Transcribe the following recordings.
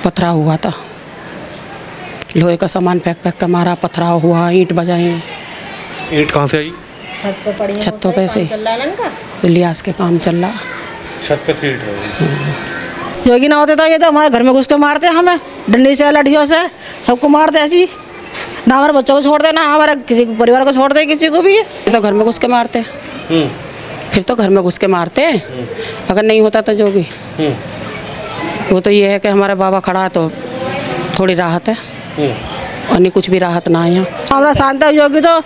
पथराव हुआ था, लोहे का सामान फेंक फेंक कर मारा, पथराव हुआ, ईंट बजाए। ईंट कहाँ से आई? छतों पे से लिहाज के काम चल रहा। छत पे से ईंट आई। योगी ना होते तो ये तो हमारे घर में घुस के मारते हमें, डंडी से लाठियों से सबको मारते ऐसी। ना हमारे बच्चों को छोड़ दे, ना हमारे किसी परिवार को छोड़ दे, किसी को भी। तो घर में घुस के मारते, फिर तो घर में घुस के मारते। अगर नहीं होता तो जो भी वो तो ये है कि हमारा बाबा खड़ा है तो थोड़ी राहत है, और नहीं कुछ भी राहत ना है यहाँ। हमारा शांता योगी तो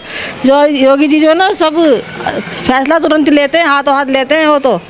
जो योगी जी जो ना सब फैसला तुरंत लेते हैं, हाथों हाथ लेते हैं। वो तो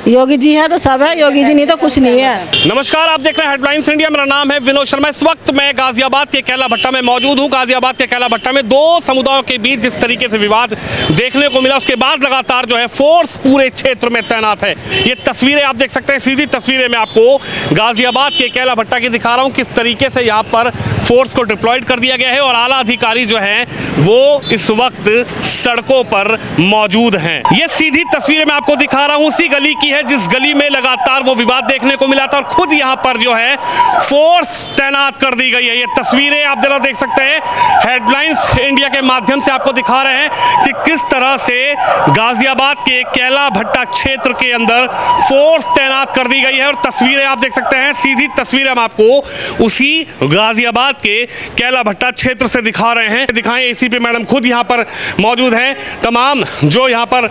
योगी जी है तो सब है, योगी जी नहीं तो कुछ नहीं है। नमस्कार, आप देख रहे हैं हेडलाइंस इंडिया। मेरा नाम है विनोद शर्मा। इस वक्त मैं गाजियाबाद के कैला भट्टा में मौजूद हूं। गाजियाबाद के कैला भट्टा में दो समुदायों के बीच जिस तरीके से विवाद देखने को मिला, उसके बाद लगातार जो है फोर्स पूरे क्षेत्र में तैनात है। ये तस्वीरें आप देख सकते हैं, सीधी तस्वीरें मैं आपको गाजियाबाद के कैला भट्टा की दिखा रहा हूँ। किस तरीके से यहाँ पर फोर्स को डिप्लॉयड कर दिया गया है और आला अधिकारी जो हैं वो इस वक्त सड़कों पर मौजूद हैं। ये सीधी तस्वीरें मैं आपको दिखा रहा हूँ उसी गली की है जिस गली में लगातार वो विवाद देखने को मिला था, और खुद यहाँ पर जो है फोर्स तैनात कर दी गई है। ये तस्वीरें आप जरा देख सकते हैं, हेडलाइंस इंडिया के माध्यम से आपको दिखा रहे हैं कि किस तरह से गाजियाबाद के कैला भट्टा क्षेत्र के अंदर फोर्स तैनात कर दी गई है। और तस्वीरें आप देख सकते हैं, सीधी तस्वीरें हम आपको उसी गाजियाबाद के कैला भट्टा क्षेत्र से दिखा रहे हैं। दिखाएं, एसीपी मैडम खुद यहाँ पर मौजूद हैं। तमाम जो यहाँ पर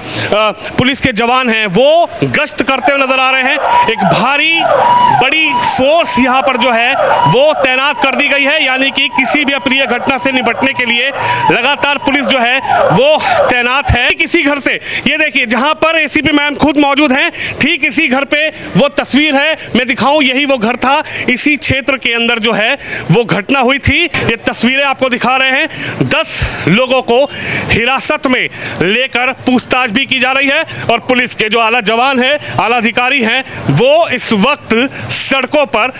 पुलिस के जवान हैं वो गश्त करते हुए नजर आ रहे हैं। एक भारी बड़ी फोर्स यहाँ पर जो है वो तैनात कर दी गई है, यानी कि किसी भी अप्रिय घटना से निपटने के लिए लगातार पुलिस जो है वो तैनात है। किसी घर से, ये देखिए जहाँ पर एसीपी मैम खुद मौजूद हैं, ठीक इसी घर पे वो तस्वीर है, मैं दिखाऊं, यही वो घर था। इसी क्षेत्र के अंदर जो है वो घटना हुई थी। ये तस्वीरें आपको दिखा रहे हैं। 10 लोगों को हिरासत में लेकर पूछताछ भी की जा रही है, और पुलिस के जो आला जवान है, आला अधिकारी हैं, वो इस वक्त सड़कों पर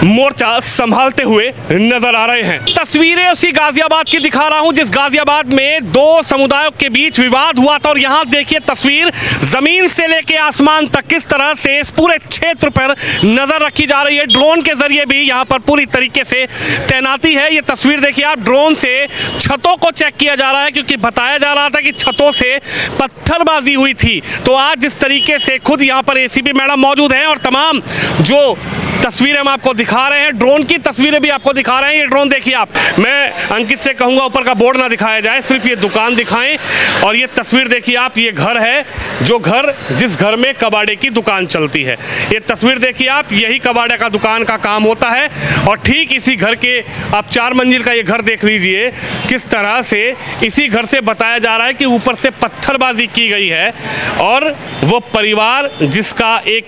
मोर्चा संभालते हुए नजर आ रहे हैं। तस्वीरें उसी गाजियाबाद की दिखा रहा हूं जिस गाजियाबाद में दो समुदायों के बीच विवाद हुआ था। और यहां देखिए तस्वीर, जमीन से लेकर आसमान तक किस तरह से इस पूरे क्षेत्र पर नजर रखी जा रही है। ड्रोन के जरिए भी यहां पर पूरी तरीके से तैनाती है। ये तस्वीर देखिए आप, ड्रोन से छतों को चेक किया जा रहा है, क्योंकि बताया जा रहा था कि छतों से पत्थरबाजी हुई थी। तो आज जिस तरीके से खुद यहाँ पर एसीपी मैडम मौजूद हैं और तमाम जो तस्वीरें हम आपको दिखा रहे हैं, ड्रोन की तस्वीरें भी आपको दिखा रहे हैं। ये ड्रोन देखिए आप, मैं अंकित से कहूँगा ऊपर का बोर्ड ना दिखाया जाए, सिर्फ ये दुकान दिखाएं। और ये तस्वीर देखिए आप, ये घर है, जो घर जिस घर में कबाड़े की दुकान चलती है। ये तस्वीर देखिए आप, यही कबाड़े का दुकान का काम होता है। और ठीक इसी घर के आप 4 मंजिल का ये घर देख लीजिए, किस तरह से इसी घर से बताया जा रहा है कि ऊपर से पत्थरबाजी की गई है। और वो परिवार जिसका एक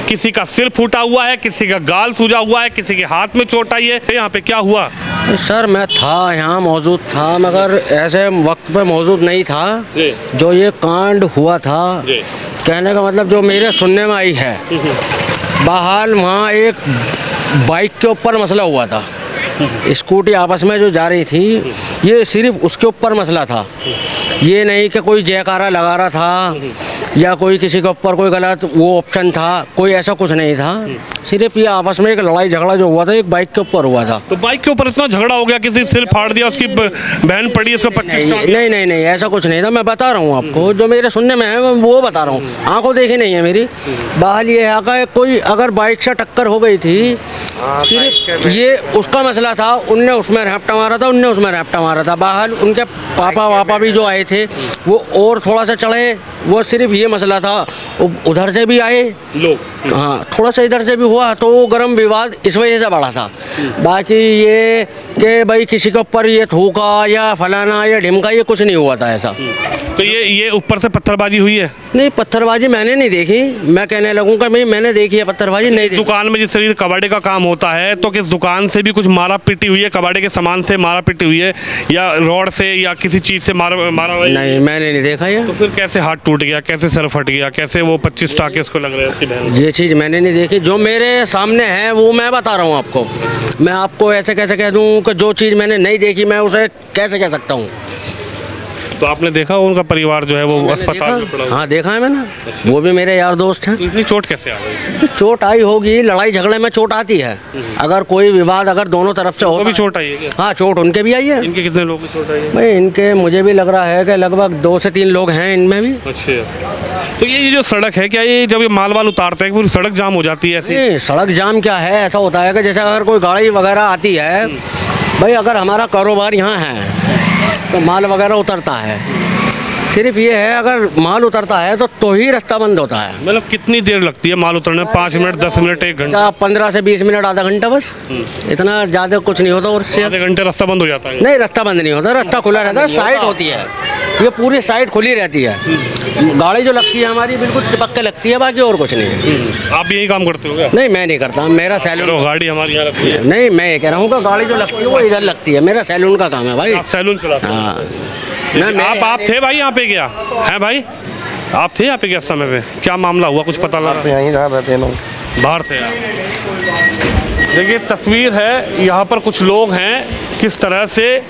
किसी का सिर फूटा हुआ है, किसी का गाल सूजा हुआ है, किसी के हाथ में चोट आई है। यहाँ पे क्या हुआ? सर मैं था यहाँ मौजूद था, मगर ऐसे वक्त पे मौजूद नहीं था जो ये कांड हुआ था। कहने का मतलब जो मेरे सुनने में आई है, बहरहाल वहाँ एक बाइक के ऊपर मसला हुआ था, स्कूटी आपस में जो जा रही थी, ये सिर्फ उसके ऊपर मसला था। ये नहीं कि कोई जयकारा लगा रहा था या कोई किसी के ऊपर कोई गलत वो ऑप्शन था, कोई ऐसा कुछ नहीं था। सिर्फ ये आपस में एक लड़ाई झगड़ा जो हुआ था एक बाइक के ऊपर हुआ था। तो बाइक के ऊपर इतना झगड़ा हो गया, किसी सिर फाड़ दिया, उसकी बहन पड़ी, उसको 25 नहीं ऐसा कुछ नहीं था। मैं बता रहा हूँ आपको, जो मेरे सुनने में है वो बता रहा हूँ, आंखों देखी नहीं है मेरी। बहाल ये है कि कोई अगर बाइक से टक्कर हो गई थी, सिर्फ ये उसका मसला था, उनने उसमें रैप्टा मारा था, उनने उसमें रैप्टा मारा था। बहाल उनके पापा वापा भी जो आए थे वो और थोड़ा सा चढ़े, वो सिर्फ ये मसला था। उधर से भी आए लोग, हाँ थोड़ा सा इधर से भी हुआ, तो वो गर्म विवाद इस वजह से बढ़ा था। बाकी ये कि भाई किसी के ऊपर ये थूका या फलाना या ढिमका, ये कुछ नहीं हुआ था ऐसा। तो ये ऊपर से पत्थरबाजी हुई है? नहीं, पत्थरबाजी मैंने नहीं देखी। मैं कहने लगूंगा भाई मैंने देखी है, पत्थरबाजी नहीं देखी। दुकान में जिस तरीके कबाड़े का काम होता है, तो किस दुकान से भी कुछ मारा पीटी हुई है? कबाड़े के सामान से मारा पीटी हुई है या रॉड से या किसी चीज से मारा हुआ है? नहीं, मैंने नहीं देखा ये। तो फिर कैसे हाथ टूट गया, कैसे सर फट गया, कैसे वो 25 टाके उसको लग रहे हैं उसकी बहन? ये चीज़ मैंने नहीं देखी, जो मेरे सामने है वो मैं बता रहा हूँ आपको। मैं आपको ऐसे कैसे कह दूँ कि जो चीज़ मैंने नहीं देखी मैं उसे कैसे कह सकता हूँ? तो आपने देखा उनका परिवार जो है वो अस्पताल में पड़ा हुआ? हाँ देखा है मैंने, वो भी मेरे यार दोस्त हैं। तो इतनी चोट कैसे आ गई? चोट आई होगी, लड़ाई झगड़े में चोट आती है। अगर कोई विवाद अगर दोनों तरफ से वो हो भी चोट आई है क्या? हाँ चोट उनके भी आई है। इनके कितने लोगों की चोट आई है? भाई इनके मुझे भी लग रहा है कि लगभग 2 से 3 लोग हैं इनमें भी। अच्छा, तो ये जो सड़क है, क्या ये जब ये माल वाल उतारते हैं पूरी सड़क जाम हो जाती है ऐसी? नहीं, सड़क जाम क्या है, ऐसा होता है कि जैसे अगर कोई गाड़ी वगैरह आती है, भाई अगर हमारा कारोबार यहाँ है तो माल वगैरह उतरता है। सिर्फ ये है अगर माल उतरता है तो ही रास्ता बंद होता है। मतलब कितनी देर लगती है माल उतरने में? 5 मिनट, 10 मिनट, 1 घंटा? 15 से 20 मिनट, आधा घंटा बस, इतना ज़्यादा कुछ नहीं होता। और उससे आधे घंटे रास्ता बंद हो जाता है? नहीं, रास्ता बंद नहीं होता, रास्ता खुला रहता है, साइड होती है, ये पूरी साइड खुली रहती है। गाड़ी जो लगती है हमारी बिल्कुल चिपक के लगती है, बाकी और कुछ नहीं है। आप यही काम करते हो क्या? नहीं मैं नहीं करता, मेरा सैलून। गाड़ी हमारी यहाँ लगती है? नहीं, मैं ये कह रहा हूँ कि गाड़ी जो लगती है वो इधर लगती है, मेरा सैलून का काम है भाई। आप सैलून चलाते हो? हाँ। आप थे भाई यहाँ पे क्या है भाई? आप थे यहाँ पे क्या समय पे? क्या मामला हुआ, कुछ पता लगा? यहीं रहते हैं लोग, बाहर थे आप। देखिए तस्वीर है, यहाँ पर कुछ लोग हैं, किस तरह से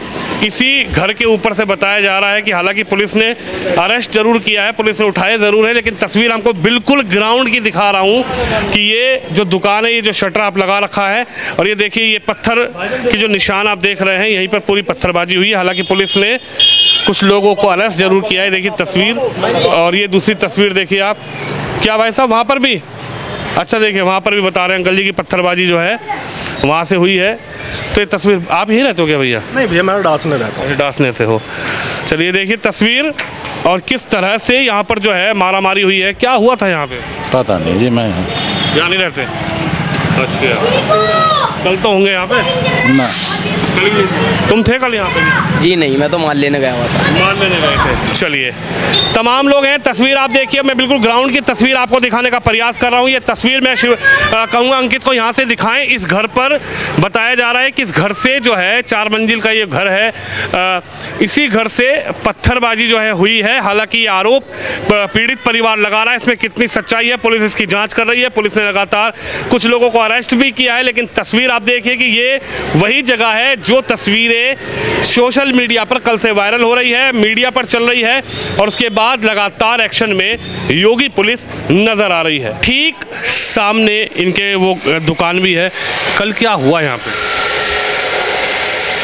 इसी घर के ऊपर से बताया जा रहा है कि हालांकि पुलिस ने अरेस्ट जरूर किया है, पुलिस ने उठाए ज़रूर है, लेकिन तस्वीर हमको बिल्कुल ग्राउंड की दिखा रहा हूँ कि ये जो दुकान है, ये जो शटर आप लगा रखा है, और ये देखिए ये पत्थर की जो निशान आप देख रहे हैं, यहीं पर पूरी पत्थरबाजी हुई है। हालांकि पुलिस ने कुछ लोगों को अरेस्ट जरूर किया है। देखिए तस्वीर, और ये दूसरी तस्वीर देखिए आप। क्या भाई साहब वहाँ पर भी? अच्छा देखिए वहाँ पर भी बता रहे हैं अंकल जी की पत्थरबाजी जो है वहाँ से हुई है। तो ये तस्वीर, आप यहीं रहते हो क्या भैया? नहीं भैया मैं डासने रहता हूँ। डासने से हो? चलिए देखिए तस्वीर, और किस तरह से यहाँ पर जो है मारामारी हुई है। क्या हुआ था यहाँ पे? पता नहीं जी, मैं यहाँ नहीं रहते? अच्छा, कल तो होंगे यहाँ पे ना। तुम थे कल यहाँ पे? जी नहीं, मैं तो माल लेने गया हुआ था। माल लेने गए थे। चलिए तमाम लोग हैं, तस्वीर आप देखिए, मैं बिल्कुल ग्राउंड की तस्वीर आपको दिखाने का प्रयास कर रहा हूँ। ये तस्वीर मैं कहूँगा अंकित को यहाँ से दिखाएं। इस घर पर बताया जा रहा है कि इस घर से जो है 4 मंजिल का ये घर है, इसी घर से पत्थरबाजी जो है हुई है। हालांकि ये आरोप पीड़ित परिवार लगा रहा है, इसमें कितनी सच्चाई है पुलिस इसकी जाँच कर रही है। पुलिस ने लगातार कुछ लोगों को अरेस्ट भी किया है, लेकिन तस्वीर आप देखिए कि ये वही जगह है जो तस्वीरें सोशल मीडिया पर कल से वायरल हो रही है, मीडिया पर चल रही है, और उसके बाद लगातार एक्शन में योगी पुलिस नजर आ रही है। ठीक सामने इनके वो दुकान भी है। कल क्या हुआ यहाँ पे?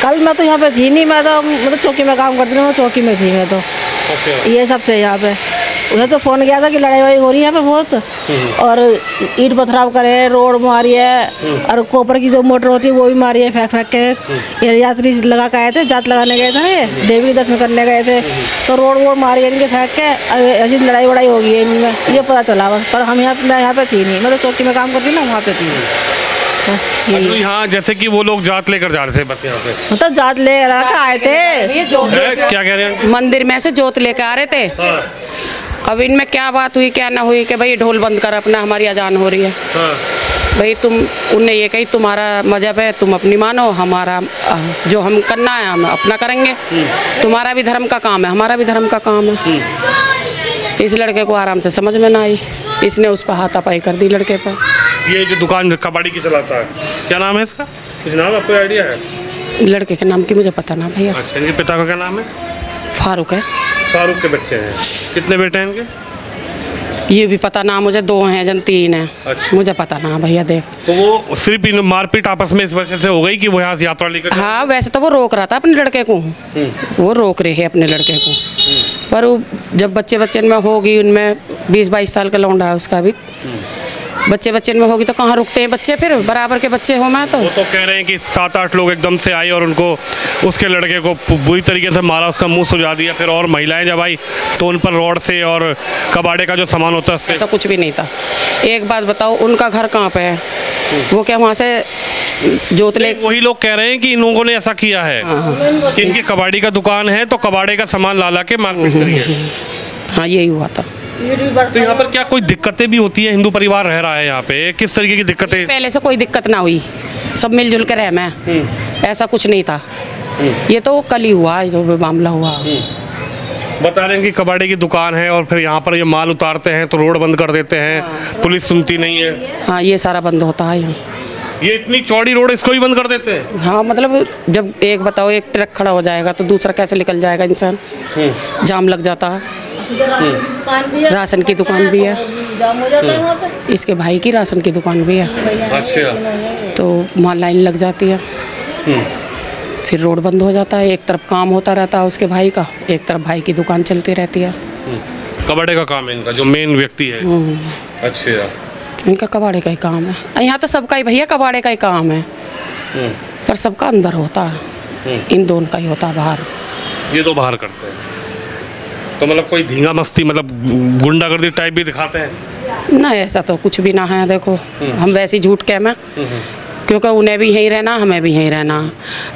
कल मैं तो यहाँ पे थी नहीं, मैं तो मतलब चौकी में काम करती थी, मैं चौकी में थी मैं तो। ये सब थे यहाँ पे। उन्हें तो फ़ोन किया था कि लड़ाई वड़ाई हो रही है यहाँ पे बहुत, और ईंट पथराव करे, रोड मारी है, और कोपर की जो मोटर होती है वो भी मारी है फेंक फेंक के। ये यात्री लगा के आए थे, जात लगाने गए थे ना, ये देवी के दर्शन करने गए थे, तो रोड वोड मारी है इनके फेंक के। ऐसी लड़ाई वड़ाई हो गई है इनमें, ये पता चला बस। पर हम मैं यहाँ पे थी नहीं, मैं तो चौकी में काम करती ना, वहाँ पे थी। तो यहाँ जैसे कि वो लोग जात लेकर जा रहे थे बस यहाँ पे, मतलब जात ले आए थे। क्या कह रहे हैं? मंदिर में से जोत लेके आ रहे थे। अब इनमें क्या बात हुई क्या ना हुई कि भाई ढोल बंद कर अपना, हमारी अजान हो रही है। भाई तुम, उनने ये कही तुम्हारा मजहब है, तुम अपनी मानो, हमारा जो हम करना है हम अपना करेंगे। तुम्हारा भी धर्म का काम है, हमारा भी धर्म का काम है। इस लड़के को आराम से समझ में ना आई, इसने उस पर हाथापाई कर दी लड़के पर। ये जो दुकान कबाड़ी की चलाता है, क्या नाम है इसका? कुछ नाम आपको आइडिया है? लड़के के नाम की मुझे पता ना भैया। अच्छा, इनके पिता का क्या नाम है? फारूक है। फारूक के बच्चे हैं? कितने बेटे हैं इनके? ये भी पता ना मुझे, 2 हैं जन 3 हैं। अच्छा। मुझे पता ना भैया। देख तो वो सिर्फ इन मारपीट आपस में इस वजह से हो गई कि वो यहाँ से यात्रा लेकर? हाँ, वैसे तो वो रोक रहा था अपने लड़के को, वो रोक रहे हैं अपने लड़के को, पर वो जब बच्चे में होगी, उनमें 20-22 साल का लौंडा है उसका भी, बच्चे में होगी तो कहाँ रुकते हैं बच्चे, फिर बराबर के बच्चे हो। मैं तो वो तो कह रहे हैं कि 7-8 लोग एकदम से आए और उनको, उसके लड़के को बुरी तरीके से मारा, उसका मुंह सुजा दिया। फिर और महिलाएं जब आई तो उन पर रॉड से और कबाड़े का जो सामान होता है उससे। ऐसा कुछ भी नहीं था। एक बात बताओ, उनका घर कहाँ पे है? वो क्या वहाँ से जोत ले? वही लोग कह रहे हैं कि इन लोगों ने ऐसा किया है कि इनकी कबाड़ी का दुकान है, तो कबाड़े का सामान ला के मारपीट करी है। हाँ, यही हुआ था। तो यहाँ पर क्या कोई दिक्कतें भी होती है? हिंदू परिवार रह रहा है यहाँ पे, किस तरीके की दिक्कतें? पहले से कोई दिक्कत ना हुई, सब मिलजुल कर रहे में, ऐसा कुछ नहीं था। ये तो कल ही हुआ जो भी मामला हुआ। बता रहे हैं कि कबाड़े की दुकान है और फिर यहाँ पर ये माल उतारते हैं तो रोड बंद कर देते हैं, पुलिस सुनती नहीं है। हाँ, ये सारा बंद होता है यहाँ। ये इतनी चौड़ी रोड इसको ही बंद कर देते हैं? हाँ मतलब जब एक बताओ एक ट्रक खड़ा हो जाएगा तो दूसरा कैसे निकल जाएगा इंसान। जाम लग जाता है। राशन की दुकान भी है, इसके भाई की राशन की दुकान भी है। अच्छा। तो वहाँ लाइन लग जाती है, फिर रोड बंद हो जाता है। एक तरफ काम होता रहता है उसके भाई का, एक तरफ भाई की दुकान चलती रहती है। कबाड़े का काम है इनका, जो मेन व्यक्ति है। अच्छा। इनका कबाड़े का ही काम है। यहाँ तो सबका ही भैया कबाड़े का ही काम है, पर सबका अंदर होता है, इन दोनों का ही होता है बाहर। ये तो बाहर करते हैं। तो मतलब कोई धींगा मस्ती मतलब गुंडागर्दी टाइप भी दिखाते हैं? ना ऐसा तो कुछ भी ना है। देखो हम वैसे झूठ कह में, क्योंकि उन्हें भी यहीं रहना, हमें भी यहीं रहना।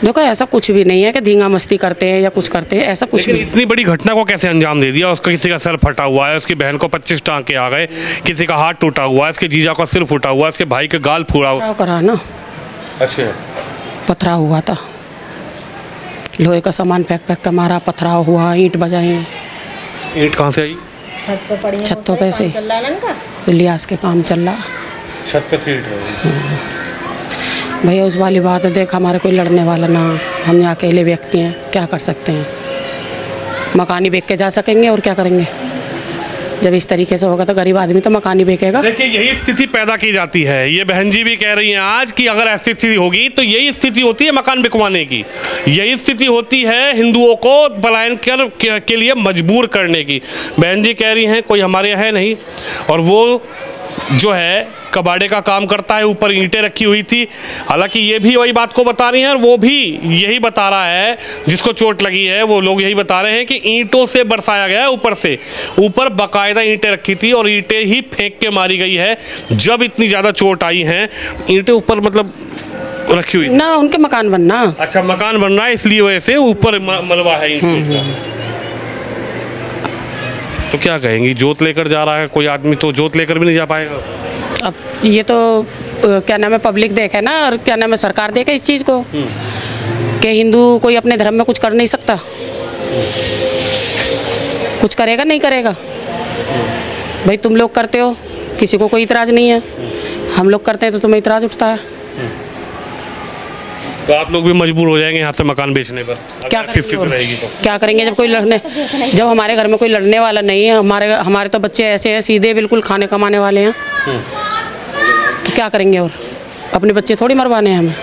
देखो ऐसा कुछ भी नहीं है कि धींगा मस्ती करते हैं या कुछ करते हैं, ऐसा कुछ लेकिन नहीं। इतनी बड़ी घटना को कैसे अंजाम दे दिया? उसका किसी का सर फटा हुआ है, उसकी बहन को 25 टांके आ गए, किसी का हाथ टूटा हुआ है, इसके जीजा का सिर फूटा हुआ है, इसके भाई का गाल फूड़ा हुआ। पथराव करा ना, अच्छा। पथराव हुआ था, लोहे का सामान फेंक फेंक कर मारा, पथराव हुआ, ईंट बजाए। ईंट कहाँ से आई? छतों पे से इलियास के काम चल रहा। छत पे से ईंट है। भैया उस वाली बात है, देख हमारे कोई लड़ने वाला ना, हम यहाँ अकेले व्यक्ति हैं, क्या कर सकते हैं। मकान ही बेच के जा सकेंगे और क्या करेंगे। जब इस तरीके से होगा तो गरीब आदमी तो मकान ही बेचेगा। देखिए यही स्थिति पैदा की जाती है। ये बहन जी भी कह रही हैं आज कि अगर ऐसी स्थिति होगी तो यही स्थिति होती है मकान बिकवाने की, यही स्थिति होती है हिंदुओं को पलायन के लिए मजबूर करने की। बहन जी कह रही हैं कोई हमारे यहाँ है नहीं, और वो जो है कबाड़े का काम करता है, ऊपर ईंटें रखी हुई थी। हालांकि ये भी वही बात को बता रही हैं और वो भी यही बता रहा है, जिसको चोट लगी है वो लोग यही बता रहे हैं कि ईंटों से बरसाया गया है। ऊपर से ऊपर बाकायदा ईंटें रखी थी और ईंटें ही फेंक के मारी गई है। जब इतनी ज़्यादा चोट आई हैं, ईंटें ऊपर मतलब रखी हुई ना, उनके मकान बनना। अच्छा, मकान बन रहा है इसलिए वजह से ऊपर मलबा है ईंट का। तो क्या कहेंगी, जोत लेकर जा रहा है कोई आदमी तो जोत लेकर भी नहीं जा पाएगा। अब ये तो क्या नाम है, पब्लिक देखे ना, और क्या नाम है, सरकार देखे इस चीज़ को कि हिंदू कोई अपने धर्म में कुछ कर नहीं सकता। कुछ करेगा नहीं करेगा, भाई तुम लोग करते हो, किसी को कोई इतराज़ नहीं है, हम लोग करते हैं तो तुम्हें इतराज़ उठता है। तो आप लोग भी मजबूर हो जाएंगे यहाँ से मकान बेचने पर, क्या ऐसी स्थिति करेंगे रहेगी तो? क्या करेंगे जब कोई लड़ने, जब हमारे घर में कोई लड़ने वाला नहीं है। हमारे तो बच्चे ऐसे हैं सीधे बिल्कुल खाने कमाने वाले हैं, तो क्या करेंगे। और अपने बच्चे थोड़ी मरवाने हैं हमें।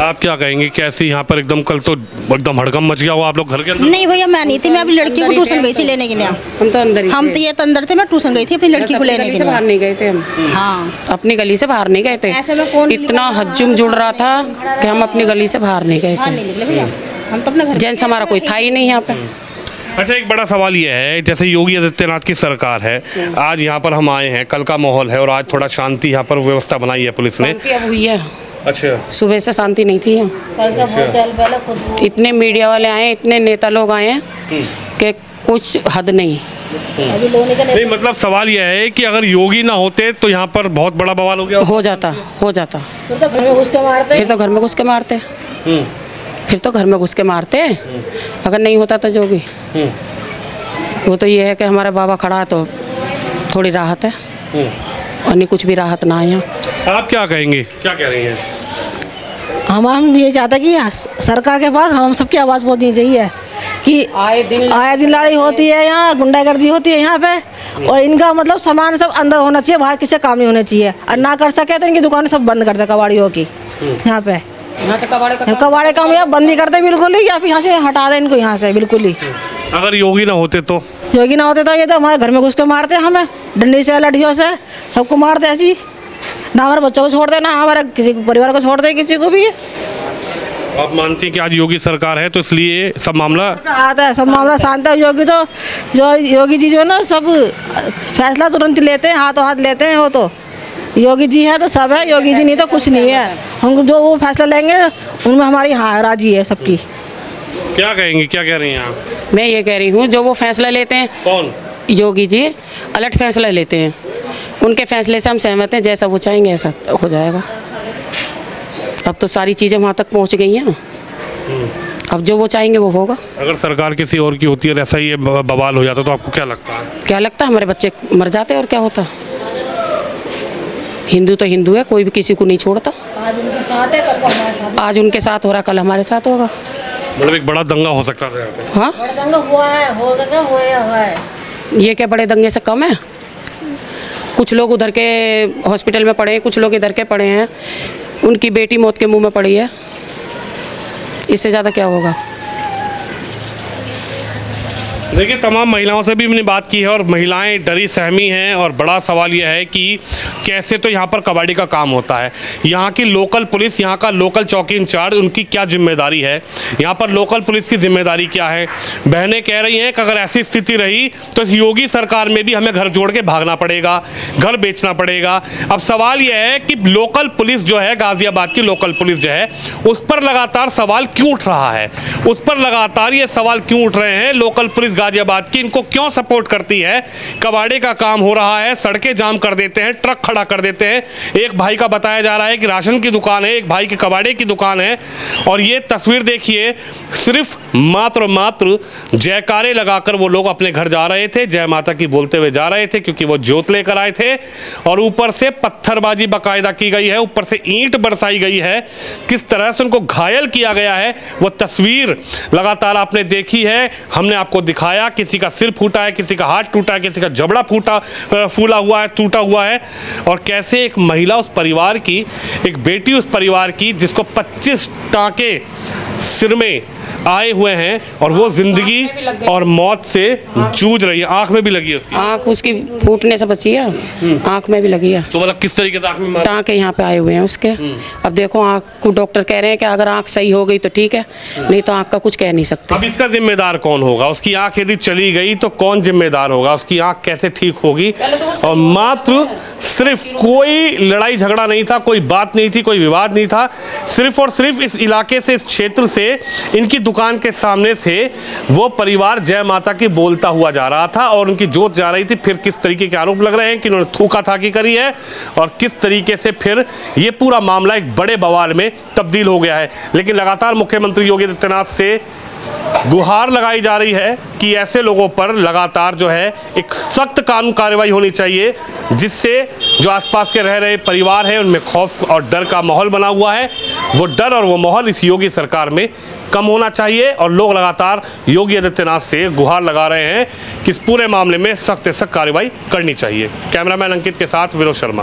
आप क्या कहेंगे, कैसी यहाँ पर एकदम कल तो एकदम हड़कम मच गया हो आप लोग घर के अंदर? नहीं भैया मैं नहीं थी, मैं अपनी लड़की को ट्यूशन गई थी लेने के लिए। हम तो अंदर ही हम तो ये तो अंदर थे, मैं ट्यूशन गई थी अपनी लड़की को लेने के लिए। बाहर नहीं गए थे हम। हाँ अपनी गली से बाहर नहीं गए थे। ऐसे में कौन इतना हज्जुम जुड़ रहा था कि हम अपनी गली से बाहर नहीं गए बाहर नहीं थे। निकले भैया, हम तो अपने घर जेंट्स हमारा कोई था ही नहीं यहाँ पे। अच्छा, एक बड़ा सवाल ये है, जैसे योगी आदित्यनाथ की सरकार है, आज यहाँ पर हम आए हैं, कल का माहौल है और आज थोड़ा शांति यहाँ पर व्यवस्था बनाई है पुलिस ने। शांति अब हुई है, अच्छा। सुबह से शांति नहीं थी यहाँ। इतने मीडिया वाले आए, इतने नेता लोग आए हैं कि कुछ हद नहीं। नहीं मतलब सवाल यह है कि अगर योगी ना होते तो यहाँ पर बहुत बड़ा बवाल हो गया। हो जाता। फिर तो घर में घुस के मारते। अगर नहीं होता तो जो भी, वो तो ये है कि हमारा बाबा खड़ा है तो थोड़ी राहत है, और नहीं कुछ भी राहत ना है यहाँ। आप क्या कहेंगे, क्या कह रही हैं? हम ये चाहते कि सरकार के पास हम सबकी आवाज़ पहुँचनी चाहिए कि आए दिन लड़ाई होती है, यहाँ गुंडागर्दी होती है यहाँ पे, और इनका मतलब सामान सब अंदर होना चाहिए, बाहर किसी काम नहीं होना चाहिए। और ना कर सके तो इनकी दुकानें सब बंद कर दे कबाड़ियों की। यहाँ पे कबाड़े काम या बंदी कर दे बिल्कुल ही, या फिर यहाँ से हटा दे इनको यहाँ से बिल्कुल ही। अगर योगी ना होते तो? योगी ना होते तो ये तो हमारे घर में घुस के मारते हमें, डंडी से लड़ियों से सबको मारते ऐसी। ना हमारे बच्चों को छोड़ दे, ना हमारे किसी परिवार को छोड़ दे, किसी को भी। आप मानती हैं कि आज योगी सरकार है तो इसलिए सब मामला आता है, सब मामला शांत है। योगी तो जो योगी जी जो है ना, सब फैसला तुरंत लेते हैं, हाथों हाथ लेते हैं। वो तो योगी जी है तो सब है, योगी जी नहीं तो कुछ नहीं है। हम जो वो फैसला लेंगे उनमें हमारी हाँ राजी है सबकी। क्या कहेंगे, क्या कह रही हैं आप? मैं ये कह रही हूँ जो वो फैसला लेते हैं, कौन? योगी जी अलग फैसला लेते हैं, उनके फैसले से हम सहमत हैं, जैसा वो चाहेंगे ऐसा हो जाएगा। अब तो सारी चीज़ें वहाँ तक पहुँच गई हैं, अब जो वो चाहेंगे वो होगा। अगर सरकार किसी और की होती है और ऐसा ही बवाल हो जाता तो आपको क्या लगता है? क्या लगता है, हमारे बच्चे मर जाते और क्या होता। हिंदू तो हिंदू है, कोई भी किसी को नहीं छोड़ता। आज उनके साथ हो रहा, कल हमारे साथ होगा। मतलब एक बड़ा दंगा हो सकता था यहाँ पे। हाँ, हुआ है। ये क्या बड़े दंगे से कम है? कुछ लोग उधर के हॉस्पिटल में पड़े हैं, कुछ लोग इधर के पड़े हैं, उनकी बेटी मौत के मुंह में पड़ी है, इससे ज़्यादा क्या होगा? देखिए, तमाम महिलाओं से भी हमने बात की है और महिलाएं डरी सहमी हैं और बड़ा सवाल यह है कि कैसे तो यहाँ पर कबाड़ी का काम होता है। यहाँ की लोकल पुलिस, यहाँ का लोकल चौकी इंचार्ज, उनकी क्या जिम्मेदारी है, यहाँ पर लोकल पुलिस की जिम्मेदारी क्या है। बहनें कह रही हैं कि अगर ऐसी स्थिति रही तो इस योगी सरकार में भी हमें घर जोड़ के भागना पड़ेगा, घर बेचना पड़ेगा। अब सवाल यह है कि लोकल पुलिस जो है, गाज़ियाबाद की लोकल पुलिस जो है, उस पर लगातार सवाल क्यों उठ रहा है, उस पर लगातार ये सवाल क्यों उठ रहे हैं। लोकल पुलिस गाज़ियाबाद की इनको क्यों सपोर्ट करती है? कबाड़े का काम हो रहा है, सड़कें जाम कर देते हैं, ट्रक खड़ा कर देते हैं। एक भाई का बताया जा रहा है कि राशन की दुकान है, एक भाई की कबाड़े की दुकान है। और ये तस्वीर देखिए, सिर्फ मात्र जयकारे लगाकर वो लोग अपने घर जा रहे थे, जय माता की बोलते हुए जा रहे थे, क्योंकि वो जोत लेकर आए थे। और ऊपर से पत्थरबाजी बाकायदा की गई है, ऊपर से ईंट बरसाई गई है। किस तरह से उनको घायल किया गया है वो तस्वीर लगातार आपने देखी है, हमने आपको दिखाया। किसी का सिर फूटा है, किसी का हाथ टूटा है, किसी का जबड़ा फूला हुआ है, टूटा हुआ है। और कैसे एक महिला उस परिवार की, एक बेटी उस परिवार की, जिसको 25 टाँके सिर में आए हुए हैं और वो जिंदगी और मौत से जूझ रही है। आंख में भी लगी है उसकी, आँख उसकी फूटने से बची है, आँख में भी लगी है। तो मतलब किस तरीके से आंख में टाँके यहाँ पे आए हुए हैं उसके। अब देखो, आँख को डॉक्टर कह रहे हैं कि अगर आँख सही हो गई तो ठीक है, नहीं तो आँख का कुछ कह नहीं सकते। अब इसका जिम्मेदार कौन होगा? उसकी आंख यदि चली गई तो कौन जिम्मेदार होगा? उसकी आंख कैसे ठीक होगी? और मात्र सिर्फ कोई लड़ाई झगड़ा नहीं था, कोई बात नहीं थी, कोई विवाद नहीं था, सिर्फ और सिर्फ इस इलाके से, इस क्षेत्र से, इनकी दुकान के सामने से वो परिवार जय माता की बोलता हुआ जा रहा था और उनकी जोत जा रही थी। फिर किस तरीके के आरोप लग रहे हैं कि उन्होंने थूका थाकी करी है और किस तरीके से फिर ये पूरा मामला एक बड़े बवाल में तब्दील हो गया है। लेकिन लगातार मुख्यमंत्री योगी आदित्यनाथ से गुहार लगाई जा रही है कि ऐसे लोगों पर लगातार जो है एक सख्त कानून कार्रवाई होनी चाहिए, जिससे जो आसपास के रह रहे परिवार हैं उनमें खौफ और डर का माहौल बना हुआ है। वो डर और वो माहौल इस योगी सरकार में कम होना चाहिए और लोग लगातार योगी आदित्यनाथ से गुहार लगा रहे हैं कि इस पूरे मामले में सख्त से सख्त कार्रवाई करनी चाहिए। कैमरामैन अंकित के साथ विनोद शर्मा।